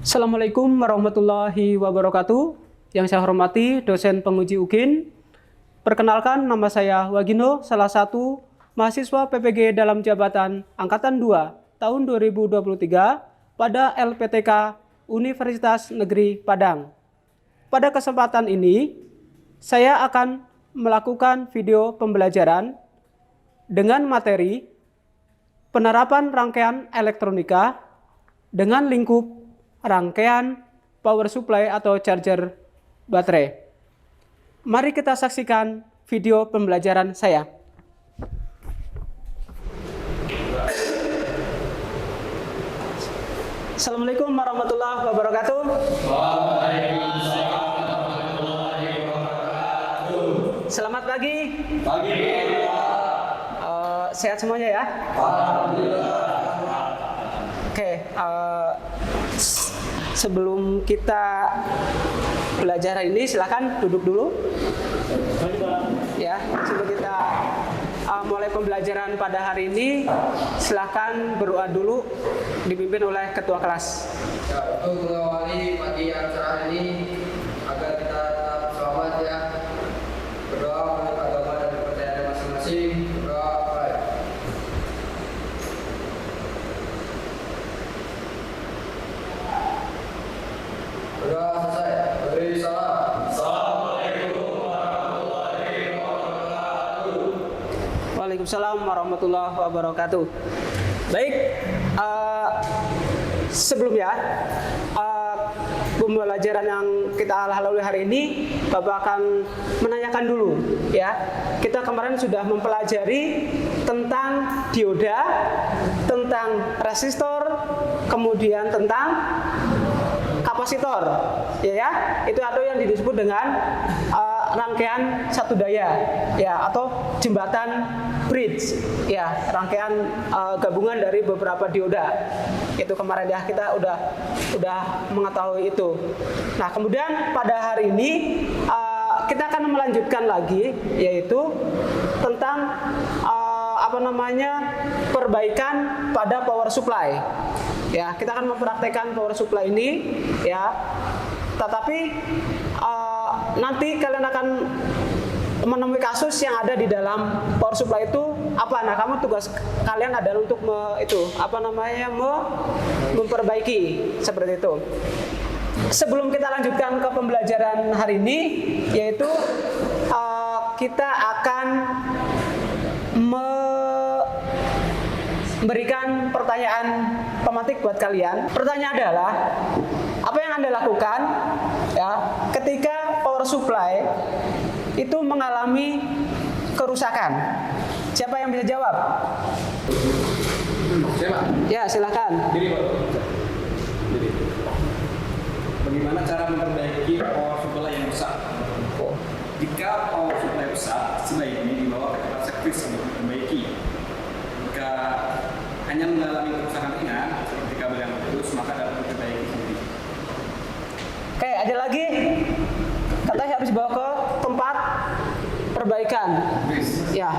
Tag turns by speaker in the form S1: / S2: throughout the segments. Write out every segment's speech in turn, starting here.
S1: Assalamualaikum warahmatullahi wabarakatuh. Yang saya hormati dosen penguji UGIN. Perkenalkan, nama saya Wagino, salah satu mahasiswa PPG dalam jabatan Angkatan 2 tahun 2023 pada LPTK Universitas Negeri Padang. Pada kesempatan ini, saya akan melakukan video pembelajaran dengan materi penerapan rangkaian elektronika dengan lingkup rangkaian power supply atau charger baterai. Mari kita saksikan video pembelajaran saya. Assalamualaikum warahmatullahi wabarakatuh.
S2: Waalaikumsalam warahmatullahi wabarakatuh.
S1: Selamat pagi.
S2: Pagi.
S1: Sehat semuanya ya?
S2: Alhamdulillah.
S1: Oke, sebelum kita belajar ini, silakan duduk dulu. Ya, sebelum kita mulai pembelajaran pada hari ini, silakan berdoa dulu, dipimpin oleh ketua kelas.
S3: Ya, untuk mengawali pagi yang cerah ini agar kita tetap selamat ya. Berdoa menurut agama dan kepercayaan masing-masing. Berdoa baik. Berdoa selesai. Beri salam.
S2: Assalamualaikum warahmatullahi wabarakatuh.
S1: Waalaikumsalam warahmatullahi wabarakatuh. Baik, sebelumnya pembelajaran yang kita lalui hari ini, Bapak akan menanyakan dulu ya. Kita kemarin sudah mempelajari tentang dioda, tentang resistor, kemudian tentang kapasitor, ya. Itu atau yang disebut dengan rangkaian satu daya, ya, atau jembatan bridge, ya, rangkaian gabungan dari beberapa dioda. Itu kemarin ya, kita udah mengetahui itu. Nah, kemudian pada hari ini kita akan melanjutkan lagi, yaitu tentang perbaikan pada power supply. Ya, kita akan mempraktekkan power supply ini, ya. Tetapi nanti kalian akan menemui kasus yang ada di dalam power supply itu apa? Nah, kamu tugas kalian adalah untuk memperbaiki seperti itu. Sebelum kita lanjutkan ke pembelajaran hari ini, yaitu kita akan memberikan pertanyaan pemantik buat kalian. Pertanyaan adalah, apa yang Anda lakukan ya ketika power supply itu mengalami kerusakan? Siapa yang bisa jawab?
S3: Siapa?
S1: Ya, silakan.
S2: Jadi, Pak. Jadi, bagaimana cara memperbaiki power supply yang rusak? Jika power supply rusak, sebaiknya dibawa ke tempat servis untuk diperbaiki. Jika hanya mengalami kerusakan ringan, seperti kabel yang putus, maka dapat diperbaiki sendiri.
S1: Oke, ada lagi. Katanya harus dibawa ke tempat perbaikan. Ya,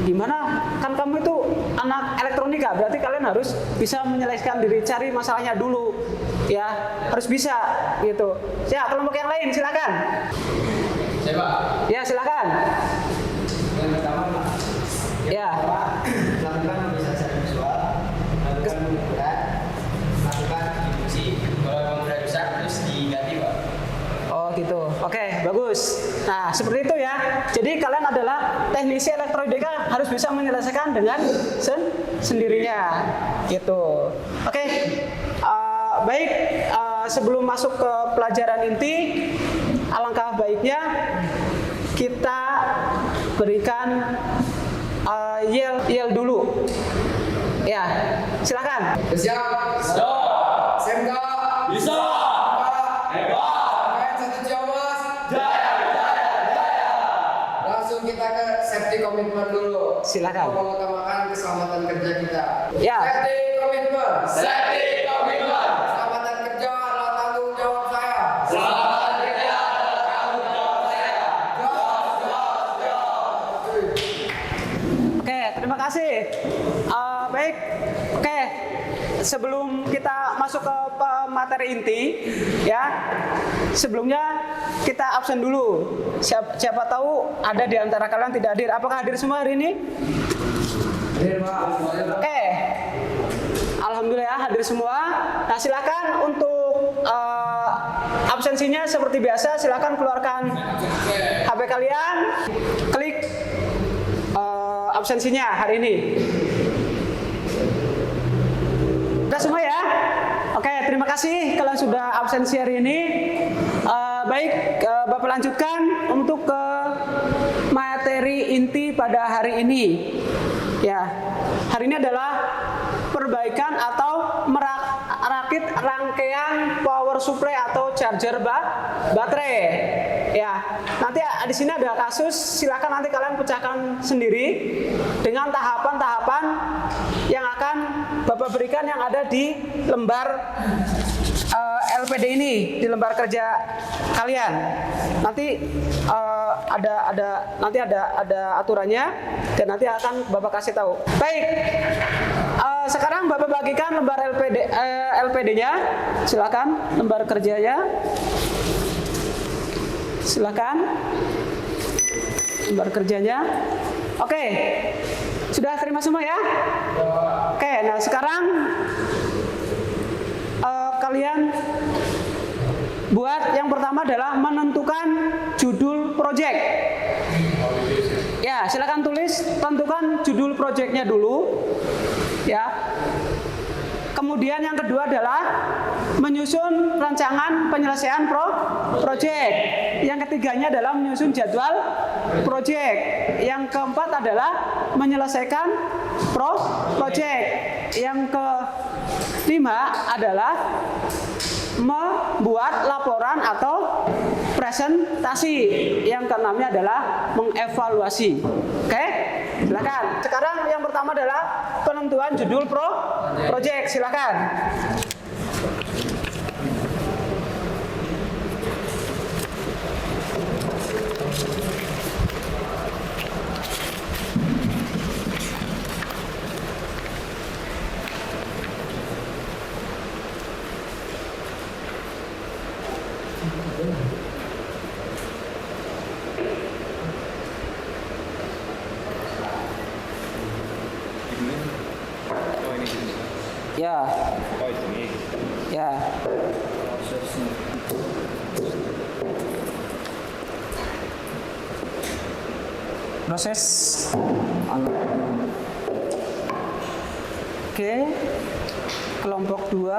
S1: gimana? Kan kamu itu anak elektronika, berarti kalian harus bisa menyelesaikan diri, cari masalahnya dulu. Ya, harus bisa gitu. Ya, kelompok yang lain silakan.
S3: Siapa?
S1: Ya, silakan.
S3: Yang pertama, Pak.
S1: Ya.
S3: Lakukan pemeriksaan visual, lakukan pengukuran, lakukan distribusi. Kalau memang sudah rusak, terus diganti, Pak.
S1: Oh gitu, oke, bagus. Nah, seperti itu ya. Jadi kalian adalah teknisi elektronika, harus bisa menyelesaikan dengan sendirinya, gitu. Oke, baik. Sebelum masuk ke pelajaran inti, alangkah baiknya kita berikan yel dulu. Ya, silakan.
S3: Siap.
S2: Stop!
S3: SMK.
S2: Bisa! Hebat!
S3: Main satu Jawas.
S2: Jaya! Jaya! Jaya!
S3: Langsung kita ke safety commitment dulu.
S1: Silakan.
S3: Untuk mengutamakan keselamatan kerja kita.
S1: Ya.
S3: Safety commitment.
S2: Safety komitmen!
S3: Keselamatan kerja adalah tanggung jawab saya.
S2: Selamat kerja adalah tanggung jawab saya.
S1: Oke, terima kasih. Baik. Oke, sebelum kita masuk ke materi inti, ya, sebelumnya kita absen dulu. Siapa tahu ada di antara kalian tidak hadir. Apakah hadir semua hari ini? Oke, alhamdulillah hadir semua. Nah, silakan untuk absensinya seperti biasa. Silakan keluarkan HP kalian, klik absensinya hari ini. Udah semua ya? Oke, terima kasih kalian sudah absensi hari ini. Baik, Bapak lanjutkan untuk ke materi inti pada hari ini. Ya, hari ini adalah perbaikan atau merakit rangkaian power supply atau charger baterai. Ya, nanti di sini ada kasus, silakan nanti kalian pecahkan sendiri dengan tahapan-tahapan yang akan Bapak berikan yang ada di lembar LPD ini, di lembar kerja kalian. Nanti ada aturannya dan nanti akan Bapak kasih tahu. Baik. Sekarang Bapak bagikan lembar LPD-nya. Silakan lembar kerjanya. Silakan lembar kerjanya. Oke. Sudah terima semua ya? Oke, nah sekarang kalian buat yang pertama adalah menentukan judul project. Ya, silakan tulis, tentukan judul projectnya dulu. Ya. Kemudian yang kedua adalah menyusun rancangan penyelesaian project. Yang ketiganya adalah menyusun jadwal project. Yang keempat adalah menyelesaikan project. Yang kelima adalah membuat laporan atau presentasi. Yang keenamnya adalah mengevaluasi. Oke, silakan. Sekarang yang pertama adalah penentuan judul project. Silakan. Ya.
S2: Oh, ini.
S1: Ya. Proses. Oke. Kelompok 2.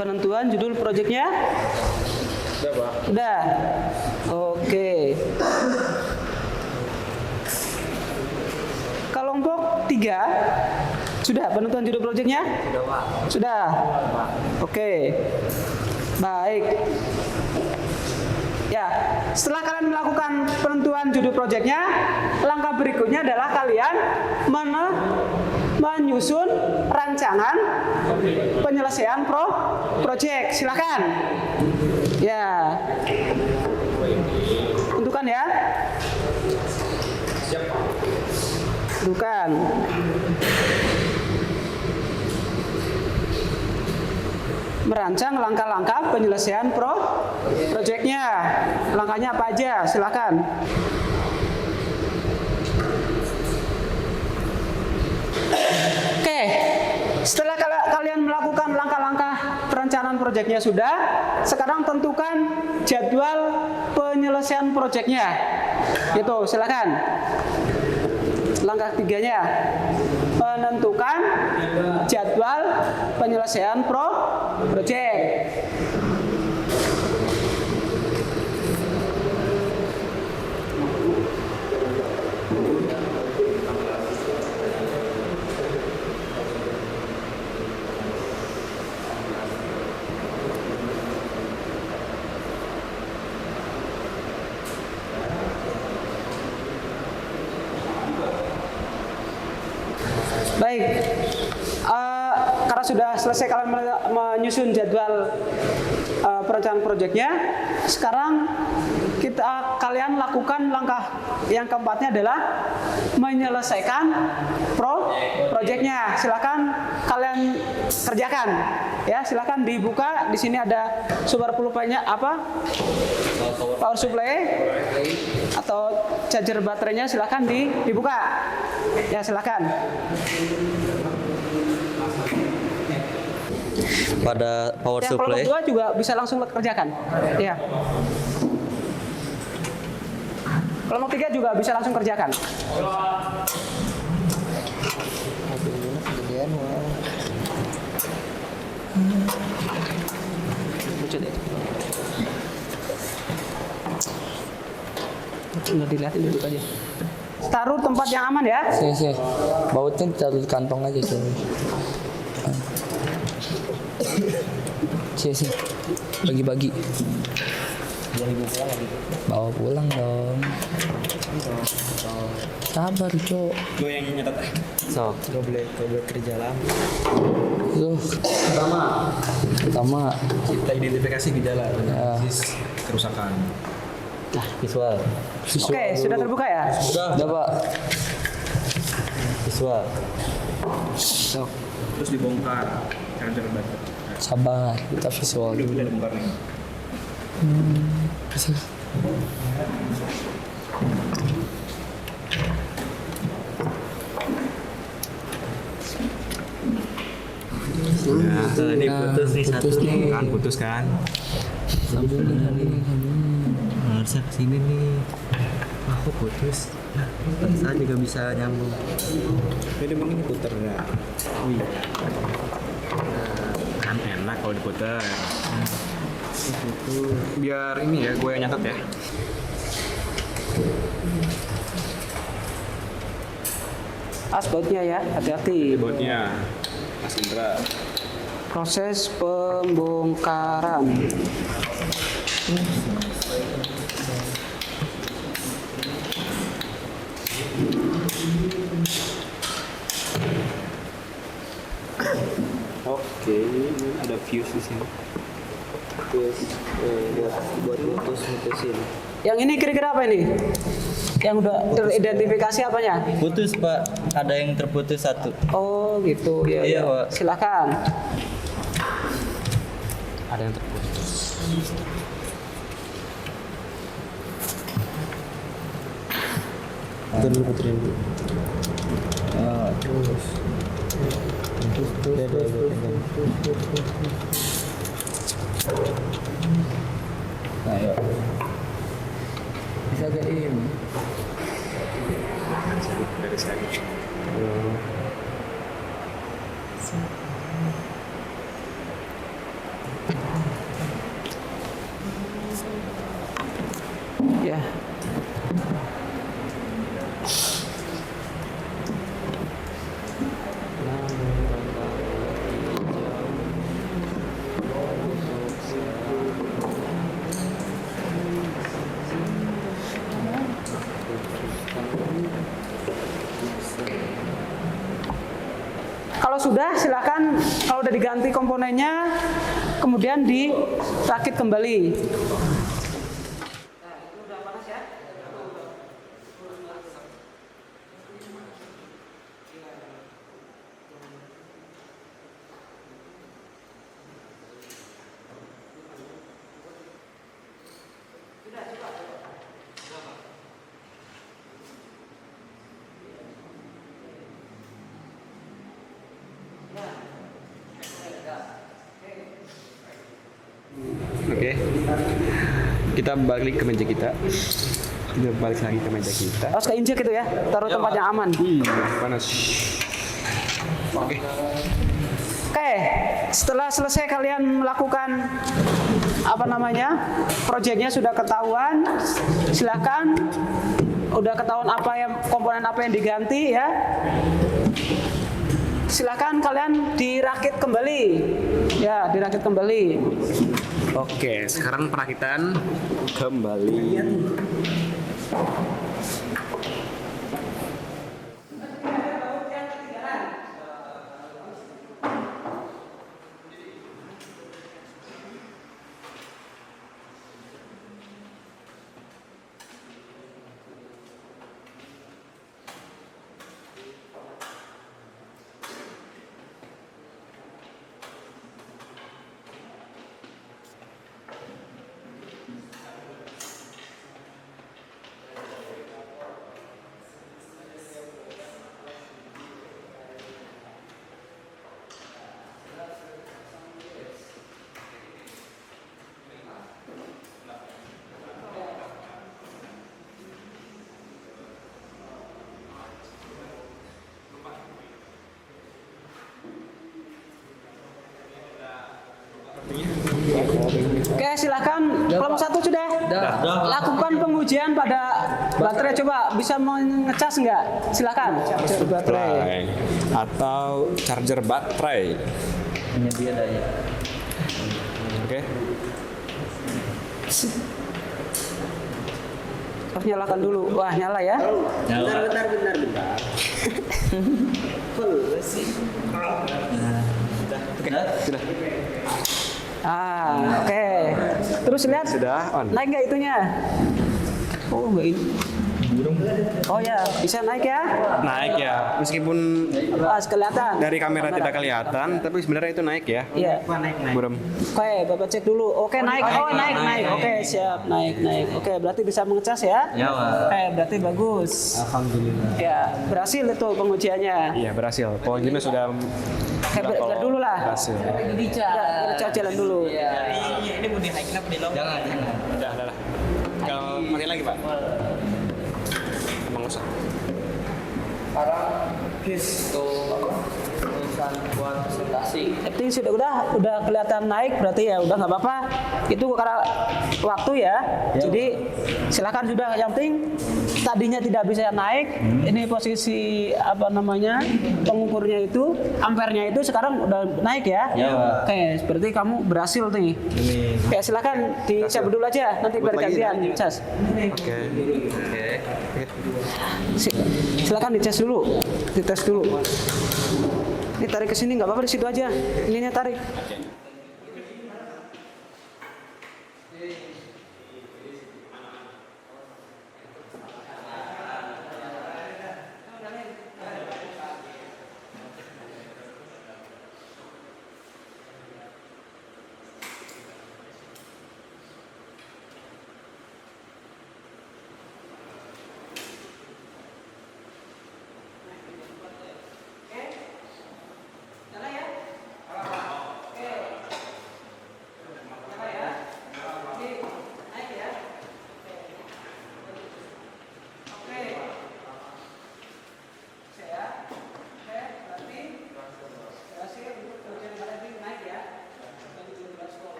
S1: Penentuan judul proyeknya.
S2: Udah, Pak.
S1: Udah. Oke. Kelompok 3 sudah penentuan judul proyeknya?
S3: Sudah, Pak.
S1: Sudah. Oke. Baik. Ya, setelah kalian melakukan penentuan judul proyeknya, langkah berikutnya adalah kalian menyusun rancangan penyelesaian project. Silakan. Ya. Tentukan ya.
S2: Siap, Pak.
S1: Tentukan. Merancang langkah-langkah penyelesaian projectnya. Langkahnya apa aja? Silakan. Oke, setelah kalian melakukan langkah-langkah perencanaan proyeknya sudah, sekarang tentukan jadwal penyelesaian proyeknya. Itu, silakan. Langkah 3-nya, menentukan jadwal penyelesaian project. Baik, karena sudah selesai kalian menyusun jadwal perencanaan proyeknya, sekarang kalian lakukan langkah yang keempatnya adalah menyelesaikan proyeknya. Silakan kalian kerjakan. Ya, silakan dibuka. Di sini ada sumber pulpanya power supply atau charger baterainya, silakan dibuka. Ya, silakan.
S4: Pada power
S1: Yang
S4: supply.
S1: kelompok 2 juga bisa langsung kerjakan. Ya. Kelompok 3 juga bisa langsung kerjakan. Nggak dilihatin dulu aja. Taruh tempat yang aman ya.
S5: Sini. Bautnya taruh di kantong aja sini. Sini. Bagi-bagi. Bawa pulang dong. Sabar, Cok.
S2: Gue yang nyetat.
S4: Sok, gak boleh kerja lama.
S5: Tuh. Pertama.
S2: Kita identifikasi gejala
S5: Ya.
S2: kerusakan.
S4: Nah, visual.
S1: Oke, sudah terbuka ya?
S5: Udah, Pak.
S4: Visual.
S5: Sok.
S2: Terus dibongkar charger baterai.
S5: Sabar, kita visual
S2: Udah
S5: dulu.
S2: dibongkar nih.
S5: Bisa.
S4: Ini putus nih satu
S5: putus
S4: nih.
S2: Kan putus kan?
S5: Sambungin nih.
S4: Harusnya kesini nih. Aku putus. Saya juga bisa nyambung.
S2: Jadi emang ini puter ya. Kan enak kalau diputer. Biar ini ya, gue yang nyatet ya.
S1: Bautnya ya, hati-hati.
S2: Bautnya, Mas Indra.
S1: Proses pembongkaran.
S2: Oke, ini ada fuse di sini.
S4: Buat mutusin.
S1: Yang ini kira-kira apa ini? Yang udah teridentifikasi apanya?
S4: Putus, Pak. Ada yang terputus satu.
S1: Oh gitu ya.
S4: Iya,
S1: ya.
S4: Pak.
S1: Silakan.
S4: Ada yang terputus. Puterin dulu. Terus.
S5: Nah, yuk. Bisa gaim.
S2: Dari sini.
S1: Ya. Kalau sudah, silakan. Kalau udah diganti komponennya, kemudian dirakit kembali.
S2: Oke. Kita balik ke meja kita. Kita balik lagi ke meja kita.
S1: Harus keinjek itu ya, taruh tempat yang aman.
S2: Panas. Oke.
S1: Oke, setelah selesai kalian melakukan proyeknya sudah ketahuan, silakan. Udah ketahuan komponen apa yang diganti ya. Silakan kalian dirakit kembali. Ya, dirakit kembali.
S2: Oke, sekarang perakitan kembali.
S1: Silahkan kelompok 1 sudah. Lakukan pengujian pada baterai. Coba bisa mengecas nggak? Silahkan. Charger baterai.
S2: Atau charger baterai.
S5: Penyedia daya.
S2: Oke.
S1: Harus nyalakan dulu. Wah, nyala ya.
S4: Bentar.
S2: Sudah.
S1: Oke. Terus lihat.
S2: Sudah on.
S1: Naik nggak itunya? Oh, nggak ini. Oh ya, bisa naik ya?
S2: Naik ya. Meskipun
S1: Pas kelihatan.
S2: dari kamera tidak kelihatan, tapi sebenarnya itu naik ya.
S1: Iya.
S2: Burem.
S1: Oke, Bapak cek dulu. Oke, naik. Oh, naik. Oke, siap. Naik. Oke, berarti bisa mengecas ya?
S4: Ya, Pak.
S1: Oke, berarti bagus.
S4: Alhamdulillah.
S1: Ya, berhasil itu pengujiannya.
S2: Iya berhasil. Pokoknya sudah.
S1: Oke, biar dulu lah.
S2: Berhasil.
S1: Kita jalan dulu.
S4: Ini mau dinaikin apa dilom? Jangan.
S2: Udah. Kalau pakai lagi Pak. Emang usah.
S3: Sekarang tulisan buat presentasi.
S1: Tapi udah kelihatan naik berarti ya udah nggak apa-apa. Itu karena waktu ya. Jadi silakan sudah. Yang penting tadinya tidak bisa naik. Ini posisi pengukurnya itu, ampernya itu sekarang udah naik ya.
S4: Ya, Pak.
S1: Oke, berarti kamu berhasil nih. Oke, silakan dicabut dulu aja. Nanti
S2: Buat lagi,
S1: bergantian cas.
S2: Oke.
S1: Silakan dites dulu. Dites dulu. Ini tarik ke sini nggak apa-apa, di situ aja. Ininya tarik.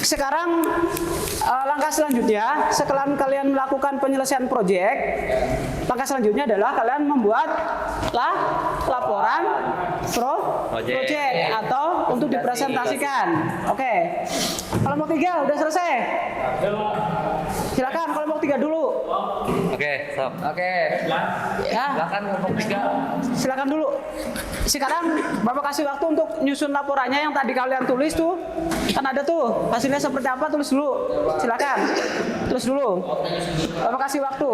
S1: Sekarang langkah selanjutnya, setelah kalian melakukan penyelesaian proyek, langkah selanjutnya adalah kalian membuat laporan proyek atau untuk dipresentasikan. Oke. Kelompok 3 udah selesai. Silakan kelompok 3 dulu.
S5: Oke, stop. Oke.
S1: Ya.
S5: Silakan kelompok 3.
S1: Silakan dulu. Sekarang Bapak kasih waktu untuk nyusun laporannya yang tadi kalian tulis tuh. Kan ada tuh hasilnya seperti apa, tulis dulu. Silakan. Tulis dulu. Bapak kasih waktu.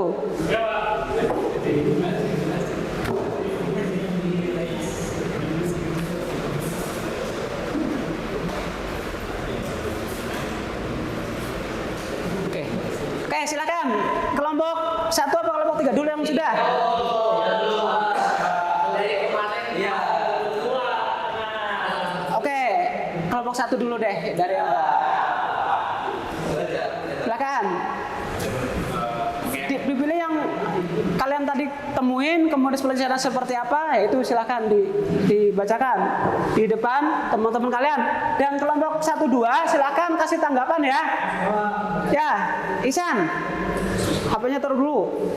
S1: Oke, silakan. Kelompok 1 apa kelompok 3 dulu yang sudah? Oke, kelompok 1 dulu deh dari yang silakan. Dipilih yang kalian tadi temuin, kemudian pelajaran seperti apa, itu silakan dibacakan di depan teman-teman kalian. Dan kelompok 1-2 silakan kasih tanggapan ya. Ya, Ihsan, HP-nya taruh dulu.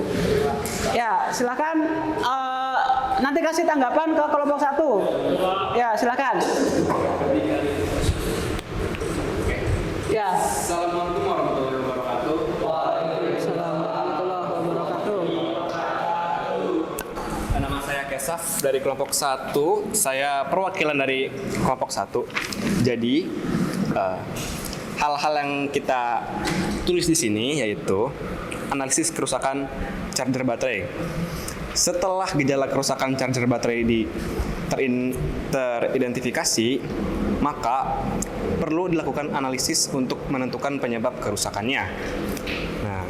S1: Ya, silakan nanti kasih tanggapan ke kelompok 1. Ya, silakan. Ya.
S2: Assalamualaikum warahmatullahi wabarakatuh.
S1: Assalamualaikum warahmatullahi wabarakatuh.
S2: Nama saya Kesaf dari kelompok 1. Saya perwakilan dari kelompok 1. Jadi hal-hal yang kita tulis di sini yaitu analisis kerusakan charger baterai. Setelah gejala kerusakan charger baterai teridentifikasi, maka perlu dilakukan analisis untuk menentukan penyebab kerusakannya. Nah,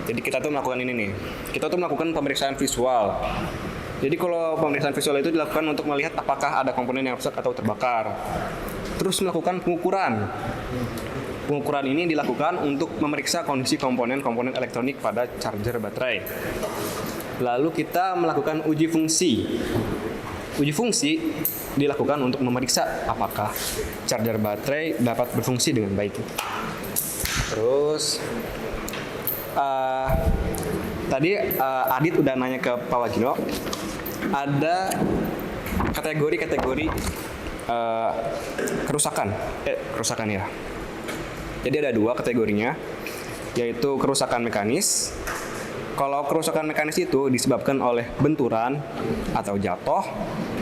S2: jadi kita tuh melakukan ini nih. Kita tuh melakukan pemeriksaan visual. Jadi kalau pemeriksaan visual itu dilakukan untuk melihat apakah ada komponen yang rusak atau terbakar. Terus melakukan pengukuran. Pengukuran ini dilakukan untuk memeriksa kondisi komponen-komponen elektronik pada charger baterai. Lalu kita melakukan uji fungsi. Uji fungsi dilakukan untuk memeriksa apakah charger baterai dapat berfungsi dengan baik. Terus tadi Adit udah nanya ke Pak Wagino, ada kategori-kategori kerusakan ya. Jadi ada 2 kategorinya, yaitu kerusakan mekanis. Kalau kerusakan mekanis itu disebabkan oleh benturan atau jatuh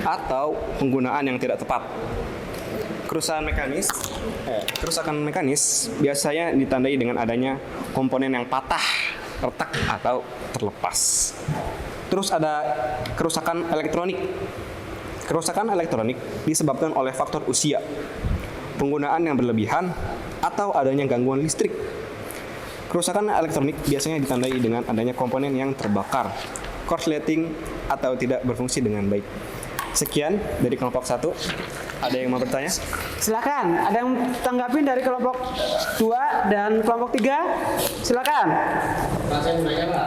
S2: atau penggunaan yang tidak tepat. Kerusakan mekanis biasanya ditandai dengan adanya komponen yang patah, retak atau terlepas. Terus ada kerusakan elektronik. Kerusakan elektronik disebabkan oleh faktor usia, penggunaan yang berlebihan, atau adanya gangguan listrik. Kerusakan elektronik biasanya ditandai dengan adanya komponen yang terbakar, korsleting, atau tidak berfungsi dengan baik. Sekian dari kelompok 1. Ada yang mau bertanya?
S1: Silakan. Ada yang tanggapin dari kelompok 2 dan kelompok 3? Silakan.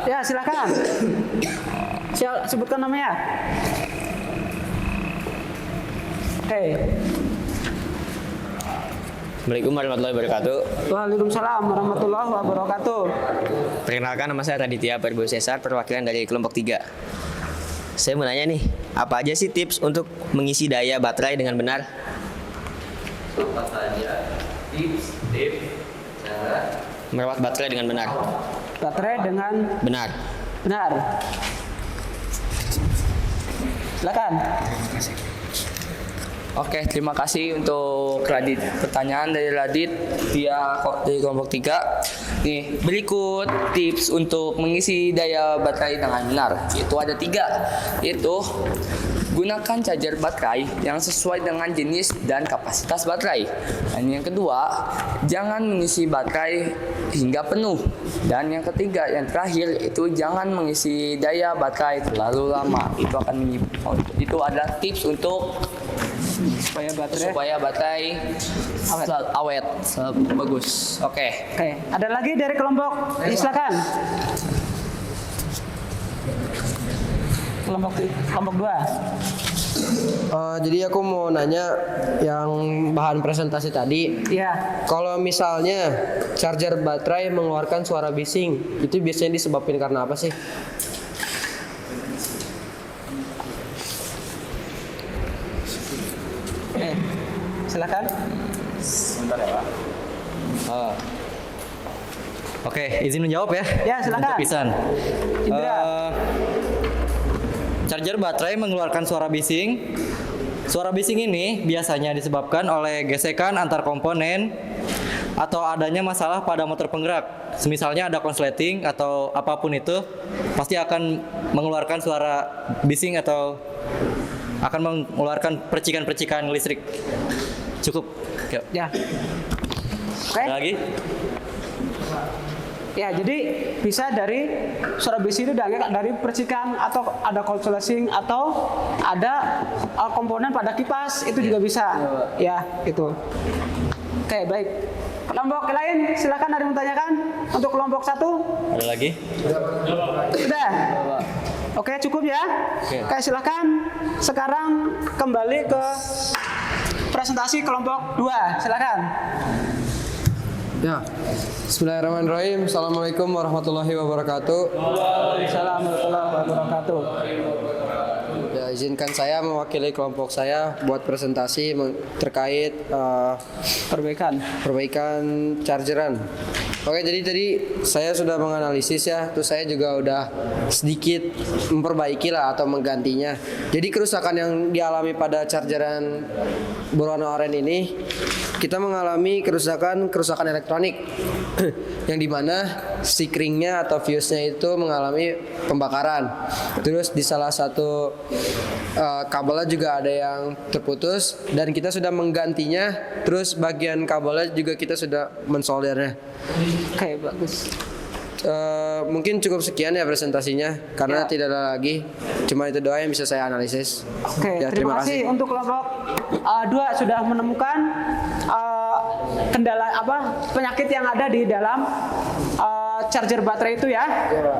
S1: Ya, silakan. Sebutkan namanya. Oke.
S6: Assalamualaikum warahmatullahi wabarakatuh.
S1: Waalaikumsalam warahmatullahi wabarakatuh.
S6: Perkenalkan, nama saya Raditya Perbo Cesar, perwakilan dari kelompok 3. Saya mau nanya nih, apa aja sih tips untuk mengisi daya baterai dengan benar?
S5: Apa saja tips cara
S6: Merawat baterai dengan benar.
S1: Baterai dengan
S6: Benar.
S1: benar. Silakan.
S5: Oke, terima kasih untuk Radit. Pertanyaan dari Radit, dia dari kelompok 3. Nih, berikut tips untuk mengisi daya baterai dengan benar. Itu ada 3, yaitu gunakan charger baterai yang sesuai dengan jenis dan kapasitas baterai. Dan yang kedua, jangan mengisi baterai hingga penuh. Dan yang ketiga, yang terakhir, itu jangan mengisi daya baterai terlalu lama. Itu adalah tips untuk supaya baterai awet. Bagus. Oke.
S1: Oke, ada lagi dari kelompok? Silakan. Kelompok 2.
S3: Jadi aku mau nanya yang bahan presentasi tadi.
S1: Iya.
S3: Kalau misalnya charger baterai mengeluarkan suara bising, itu biasanya disebabkan karena apa sih?
S1: Silakan.
S2: Sebentar ya, Pak.
S4: Oke, izin menjawab ya.
S1: Ya, silakan.
S4: Untuk Pisan.
S1: Indra.
S4: Charger baterai mengeluarkan suara bising. Suara bising ini biasanya disebabkan oleh gesekan antar komponen atau adanya masalah pada motor penggerak. Misalnya ada konsleting atau apapun itu, pasti akan mengeluarkan suara bising atau akan mengeluarkan percikan-percikan listrik. Cukup. Yuk.
S1: Ya. Oke.
S4: Ada lagi?
S1: Ya, jadi bisa dari suara bising itu dari percikan atau ada konsleting atau ada komponen pada kipas itu juga bisa. Ya, itu. Oke, baik. Kelompok lain silakan, ada yang menanyakan untuk kelompok 1?
S4: Ada lagi?
S1: Sudah. Oke, cukup ya. Oke, silakan. Sekarang kembali ke presentasi kelompok 2. Silakan.
S3: Ya. Bismillahirrahmanirrahim. Assalamualaikum warahmatullahi wabarakatuh.
S1: Waalaikumsalam warahmatullahi wabarakatuh.
S3: Ya, izinkan saya mewakili kelompok saya buat presentasi terkait perbaikan chargeran. Oke, jadi tadi saya sudah menganalisis ya, terus saya juga udah sedikit memperbaiki lah atau menggantinya. Jadi kerusakan yang dialami pada chargeran berwarna oranye ini, kita mengalami kerusakan elektronik yang dimana sikringnya atau fuse-nya itu mengalami pembakaran. Terus di salah satu kabelnya juga ada yang terputus dan kita sudah menggantinya. Terus bagian kabelnya juga kita sudah mensoldernya.
S1: Oke, bagus.
S3: Mungkin cukup sekian ya presentasinya karena tidak ada lagi. Cuma itu doang yang bisa saya analisis.
S1: Oke,
S3: Ya,
S1: terima kasih untuk kelompok 2 sudah menemukan kendala penyakit yang ada di dalam charger baterai itu ya.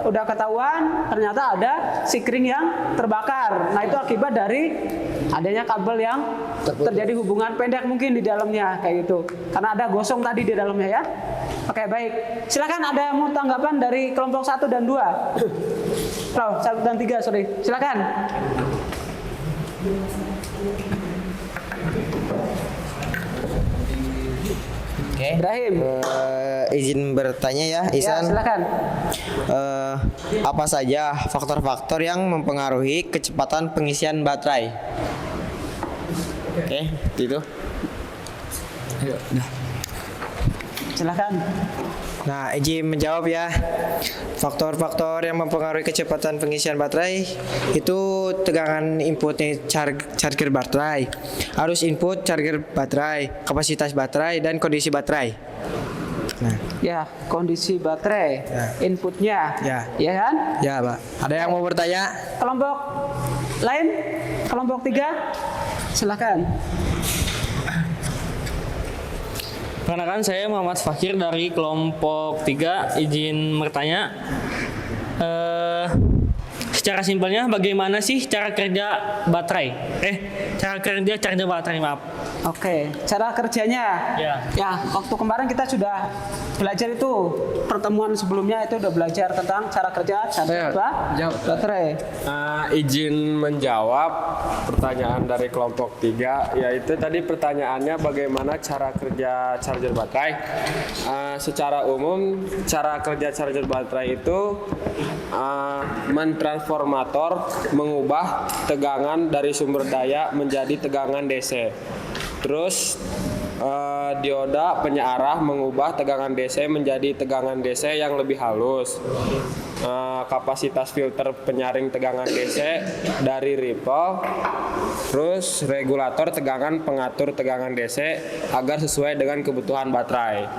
S1: Udah ketahuan ternyata ada sikring yang terbakar. Nah, itu akibat dari adanya kabel yang terjadi hubungan pendek mungkin di dalamnya kayak gitu. Karena ada gosong tadi di dalamnya ya. Oke, baik. Silakan ada yang mau tanggapan dari kelompok 1 dan 2. Oh, 1 dan 3, sorry. Silakan.
S6: Oke.
S1: Ibrahim.
S6: Izin bertanya ya,
S1: Ya,
S6: Isan.
S1: silakan.
S6: Apa saja faktor-faktor yang mempengaruhi kecepatan pengisian baterai? Oke, itu.
S1: Silakan.
S6: Nah, izin menjawab ya. Faktor-faktor yang mempengaruhi kecepatan pengisian baterai itu tegangan inputnya charger baterai, arus input charger baterai, kapasitas baterai, dan kondisi baterai. Nah,
S1: Ya, kondisi baterai, inputnya.
S6: Ya.
S1: Ya kan?
S6: ya Pak. Ada yang mau bertanya?
S1: Kelompok lain? Kelompok 3? Silakan.
S7: Perkenalkan, saya Muhammad Fakir dari kelompok 3, izin bertanya. Secara simpelnya bagaimana sih cara kerja baterai? Cara kerja charger baterai, maaf.
S1: Oke, cara kerjanya. Ya, waktu kemarin kita sudah belajar itu, pertemuan sebelumnya itu udah belajar tentang cara kerja charger baterai.
S8: Izin menjawab pertanyaan dari kelompok 3, yaitu tadi pertanyaannya bagaimana cara kerja charger baterai. Secara umum cara kerja charger baterai itu mentransformator mengubah tegangan dari sumber daya menjadi tegangan DC. Terus dioda penyearah mengubah tegangan DC menjadi tegangan DC yang lebih halus. Kapasitas filter penyaring tegangan DC dari ripple. Terus regulator tegangan pengatur tegangan DC agar sesuai dengan kebutuhan baterai.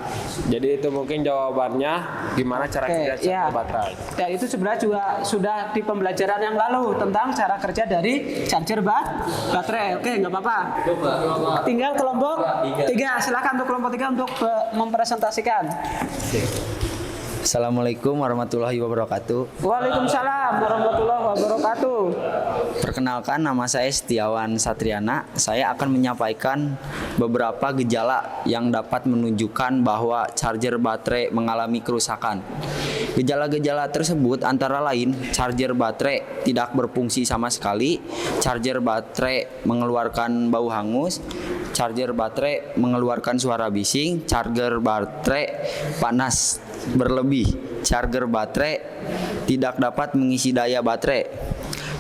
S8: Jadi itu mungkin jawabannya gimana cara kerja charger baterai.
S1: Ya, itu sebenarnya juga sudah di pembelajaran yang lalu tentang cara kerja dari charger baterai. Oke, nggak apa-apa. Tinggal kelompok 3. Silakan untuk kelompok 3 untuk mempresentasikan.
S9: Assalamualaikum warahmatullahi wabarakatuh.
S1: Waalaikumsalam warahmatullahi wabarakatuh.
S9: Perkenalkan, nama saya Setiawan Satriana. Saya akan menyampaikan beberapa gejala yang dapat menunjukkan bahwa charger baterai mengalami kerusakan. Gejala-gejala tersebut antara lain charger baterai tidak berfungsi sama sekali, charger baterai mengeluarkan bau hangus, charger baterai mengeluarkan suara bising, charger baterai panas berlebih, charger baterai tidak dapat mengisi daya baterai.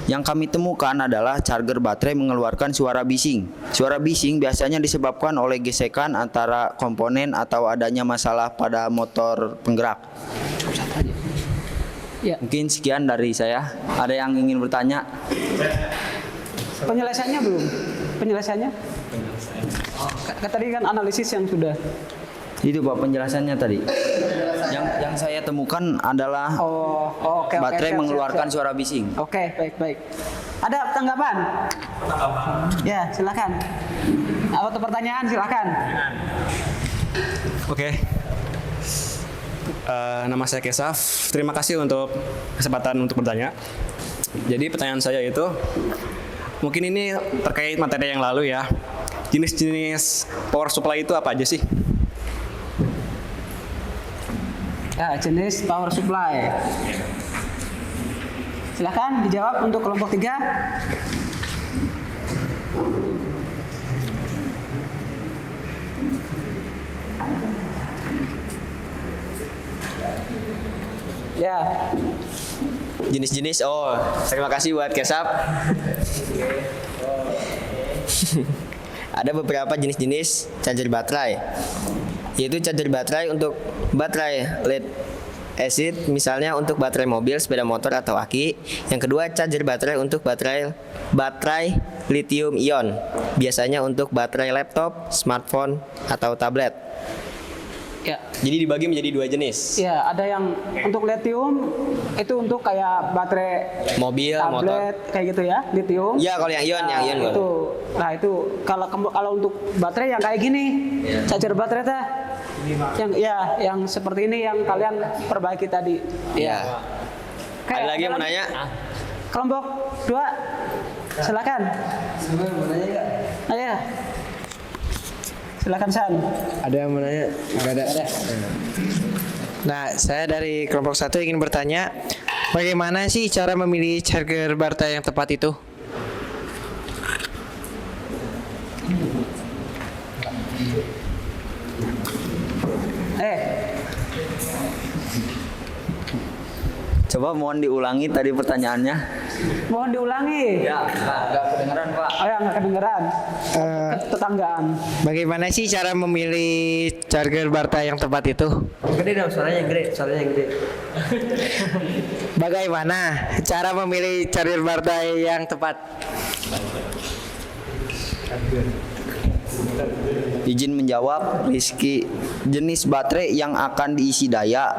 S9: Yang kami temukan adalah charger baterai mengeluarkan suara bising. Suara bising biasanya disebabkan oleh gesekan antara komponen atau adanya masalah pada motor penggerak.
S1: Ya.
S9: Mungkin sekian dari saya. Ada yang ingin bertanya?
S1: Penyelesaiannya belum? Penyelesaiannya? Tadi kan analisis yang sudah.
S9: Itu Pak penjelasannya tadi. Yang saya temukan adalah
S1: oke,
S9: baterai
S1: siap,
S9: mengeluarkan
S1: siap.
S9: suara bising.
S1: Oke, baik. Ada tanggapan? Ya, silakan. Atau pertanyaan silakan.
S2: Oke. Nama saya Kesaf. Terima kasih untuk kesempatan untuk bertanya. Jadi pertanyaan saya itu mungkin ini terkait materi yang lalu ya. Jenis-jenis power supply itu apa aja sih?
S1: Ya, jenis power supply. Silakan dijawab untuk kelompok 3. Ya.
S6: Jenis-jenis, terima kasih buat Kesap. Ada beberapa jenis-jenis charger baterai, yaitu charger baterai untuk baterai lead acid, misalnya untuk baterai mobil, sepeda motor, atau aki. Yang kedua, charger baterai untuk baterai lithium ion, biasanya untuk baterai laptop, smartphone, atau tablet.
S1: Ya.
S6: Jadi dibagi menjadi 2 jenis.
S1: Ya, ada yang untuk lithium itu untuk kayak baterai
S6: Mobil,
S1: tablet
S6: motor.
S1: kayak gitu ya, lithium.
S6: Ya, kalau yang ion,
S1: itu. Nah, itu kalau untuk baterai yang kayak gini, charger baterai teh yang seperti ini yang kalian perbaiki tadi.
S6: Ya.
S1: Oke,
S6: Ada lagi yang mau nanya?
S1: Kelompok 2, silakan. Ayo. Silakan San.
S3: Ada yang mau nanya? Enggak ada.
S10: Nah, saya dari kelompok 1 ingin bertanya, bagaimana sih cara memilih charger baterai yang tepat itu?
S9: Coba mohon diulangi tadi pertanyaannya.
S1: Mohon diulangi.
S9: Ya, nggak kedengeran Pak.
S1: Oh ya, nggak kedengeran. Tetanggaan.
S10: Bagaimana sih cara memilih charger baterai yang tepat itu?
S3: Gede dong, suaranya gede.
S10: Bagaimana cara memilih charger baterai yang tepat?
S9: Izin menjawab, Rizky. Jenis baterai yang akan diisi daya,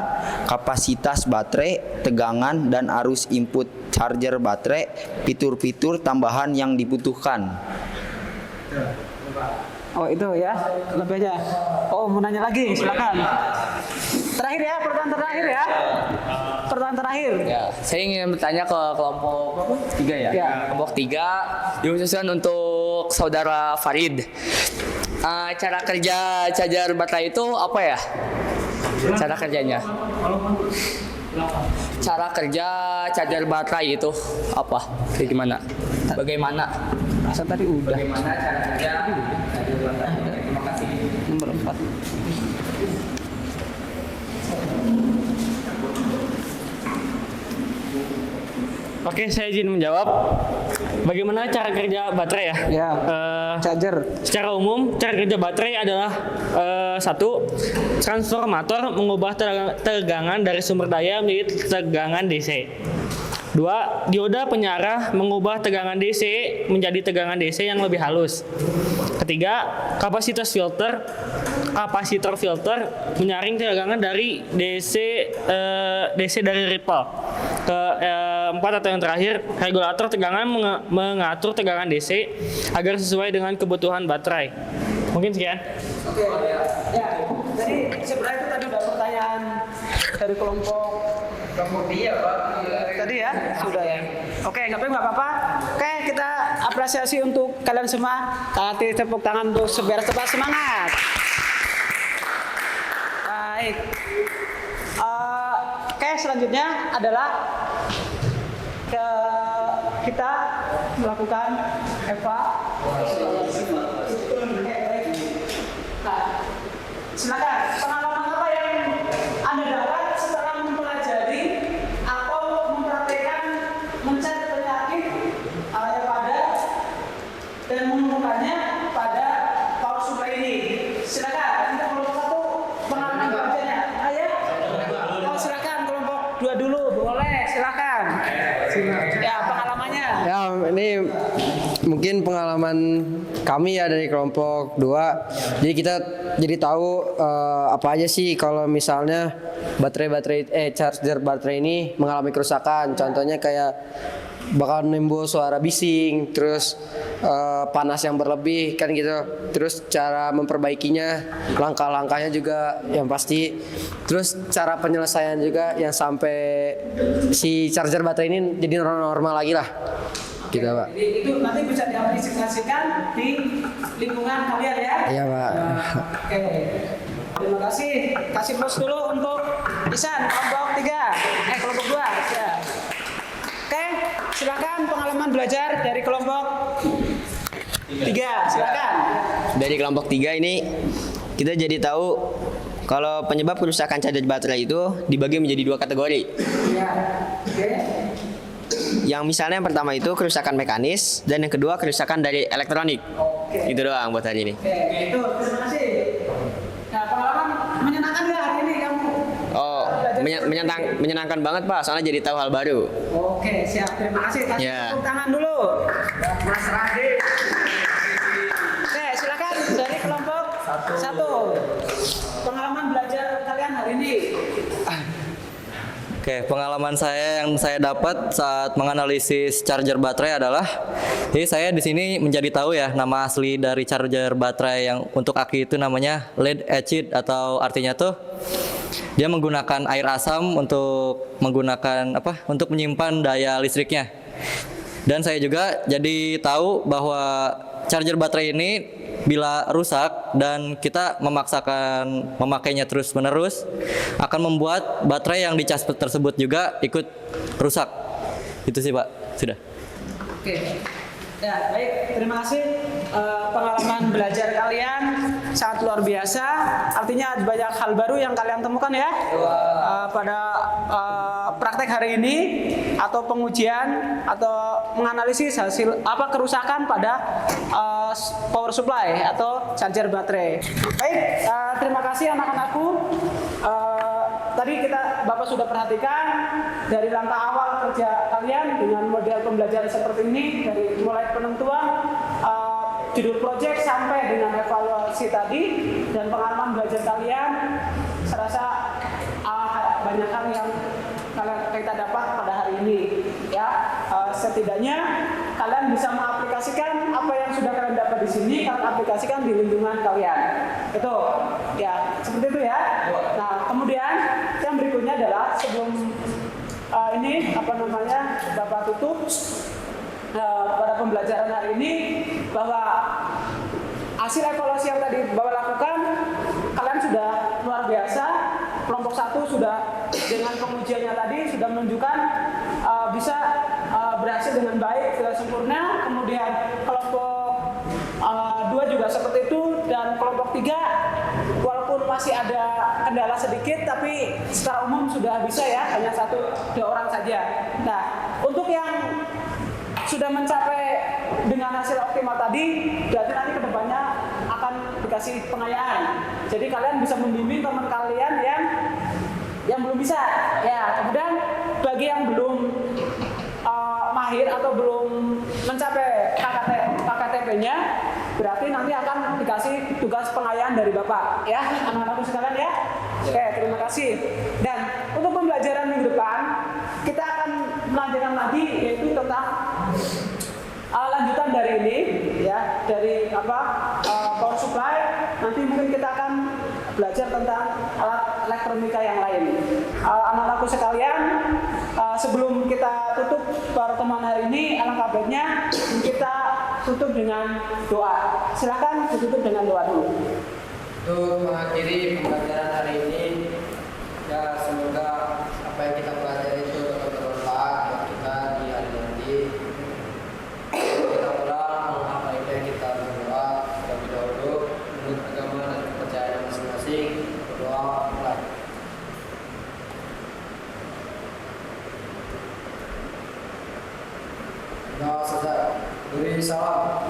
S9: kapasitas baterai, tegangan, dan arus input charger baterai, fitur-fitur tambahan yang dibutuhkan.
S1: Oh itu ya, lebihnya. Oh mau nanya lagi, silakan. Terakhir ya, pertanyaan terakhir ya. Pertanyaan terakhir.
S5: Ya, saya ingin bertanya ke kelompok 3 ya.
S1: Ya.
S5: Kelompok 3 dikhususkan untuk saudara Farid. Cara kerja charger baterai itu apa ya? Cara kerjanya? Cara kerja charger baterai itu apa? Kayak gimana? Bagaimana?
S1: Masa tadi udah.
S5: Bagaimana cara kerja charger baterai? Terima kasih.
S1: Nomor 4.
S7: Oke, saya izin menjawab. Bagaimana cara kerja baterai ya?
S1: Ya. Charger.
S7: Secara umum, cara kerja baterai adalah satu, transformator mengubah tegangan dari sumber daya menjadi tegangan DC. 2, dioda penyarah mengubah tegangan DC menjadi tegangan DC yang lebih halus. Ketiga, kapasitor filter menyaring tegangan dari DC dari ripple. Keempat atau yang terakhir, regulator tegangan mengatur tegangan DC agar sesuai dengan kebutuhan baterai. Mungkin sekian.
S1: Oke. Ya. Jadi sebenarnya itu tadi udah pertanyaan dari kelompok dia Pak. Tadi ya sudah ya. Oke, nggak apa-apa. Oke, kita apresiasi untuk kalian semua. Kasih tepuk tangan untuk sebiar semangat. Baik. Oke, selanjutnya adalah kita melakukan silakan. Pengalaman apa yang Anda dapat setelah mempelajari atau mempraktikkan mencari penyakit yang pada dan menemukannya pada power supply ini? Silakan. Untuk kelompok 1 pengalaman kerjanya. Ayo. Oh, silakan kelompok 2 dulu. Boleh, silakan. Ya, pengalamannya.
S3: Ya, ini mungkin pengalaman kami ya dari kelompok 2. Jadi kita jadi tahu apa aja sih kalau misalnya charger baterai ini mengalami kerusakan. Contohnya kayak bakal nimbul suara bising, terus panas yang berlebih kan gitu. Terus cara memperbaikinya, langkah-langkahnya juga yang pasti. Terus cara penyelesaian juga yang sampai si charger baterai ini jadi normal lagi lah. Gitu, Pak.
S1: Jadi itu nanti bisa diaplikasikan di lingkungan kalian ya.
S3: Iya, Pak.
S1: Oke. Terima kasih. Kasih plus dulu untuk Isan kelompok 3. Kelompok 2. Ya. Oke, silakan pengalaman belajar dari kelompok 3. Silakan.
S6: Dari kelompok 3 ini kita jadi tahu kalau penyebab kerusakan charger baterai itu dibagi menjadi 2 kategori.
S1: Ya. Oke.
S6: Yang misalnya yang pertama itu kerusakan mekanis dan yang kedua kerusakan dari elektronik.
S1: Oke.
S6: Itu doang buat hari ini.
S1: Oke, itu terima kasih. Nah, pengalaman menyenangkan nggak hari ini kamu?
S6: Oh, menyenangkan banget Pak, soalnya jadi tahu hal baru.
S1: Oke, siap. Terima kasih. Kasih
S6: Ya.
S1: tepuk tangan dulu. Mas Radi. Oke, silakan dari kelompok 1. Pengalaman belajar kalian hari ini.
S9: Oke,
S4: Oke, pengalaman saya yang saya dapat saat menganalisis charger baterai adalah, jadi saya di sini menjadi tahu ya nama asli dari charger baterai yang untuk aki itu namanya lead acid, atau artinya tuh dia menggunakan air asam untuk untuk menyimpan daya listriknya. Dan saya juga jadi tahu bahwa charger baterai ini bila rusak dan kita memaksakan memakainya terus-menerus akan membuat baterai yang dicas tersebut juga ikut rusak. Itu sih, Pak. Sudah.
S1: Oke. Ya, baik. Terima kasih. Pengalaman belajar kalian sangat luar biasa. Artinya ada banyak hal baru yang kalian temukan ya pada praktek hari ini, atau pengujian atau menganalisis hasil kerusakan pada power supply atau charger baterai. Baik, terima kasih anak-anakku. Tadi Bapak sudah perhatikan dari langkah awal kerja kalian dengan model pembelajaran seperti ini, dari mulai penentuan judul proyek sampai dengan evaluasi tadi, dan pengalaman belajar kalian. Saya rasa banyak hal yang kita dapat pada hari ini ya. Setidaknya kalian bisa mengaplikasikan apa yang sudah kalian dapat di sini, kalian aplikasikan di lingkungan kalian. Itu ya, seperti itu ya. Nah, kemudian yang berikutnya adalah sebelum ini Bapak tutup pada pembelajaran hari ini, bahwa hasil evaluasi yang tadi Bapak lakukan, kalian sudah luar biasa. Kelompok 1 sudah dengan pengujiannya tadi sudah menunjukkan bisa berhasil dengan baik, sudah sempurna. Kemudian kelompok 2 juga seperti itu, dan kelompok 3 walaupun masih ada kendala sedikit, tapi secara umum sudah bisa ya, hanya 1-2 orang saja. Nah, untuk yang sudah mencapai dengan hasil optimal tadi, berarti nanti kedepannya akan dikasih pengayaan. Jadi kalian bisa membimbing teman kalian yang belum bisa. Ya, kemudian bagi yang belum mahir atau belum mencapai KKTP-nya, berarti nanti akan dikasih tugas pengayaan dari Bapak ya, anak-anakku sekalian ya. Oke, terima kasih. Dan untuk pembelajaran minggu depan kita akan melanjutkan lagi, yaitu tentang lanjutan dari ini ya, dari power supply. Nanti mungkin kita akan belajar tentang alat elektronika yang lain. Anak-anakku sekalian, sebelum kita tutup pertemuan hari ini, alangkah baiknya kita tutup dengan doa. Silakan ditutup dengan doa dulu.
S3: Untuk mengakhiri pembelajaran hari ini, ya semoga apa yang kita pelajari itu dapat bermanfaat buat kita di hari nanti. Kita ulang apa itu yang kita berdoa terlebih dahulu menurut agama dan kepercayaan masing-masing. Berdoa mulai. Nah, saudara, beri salam.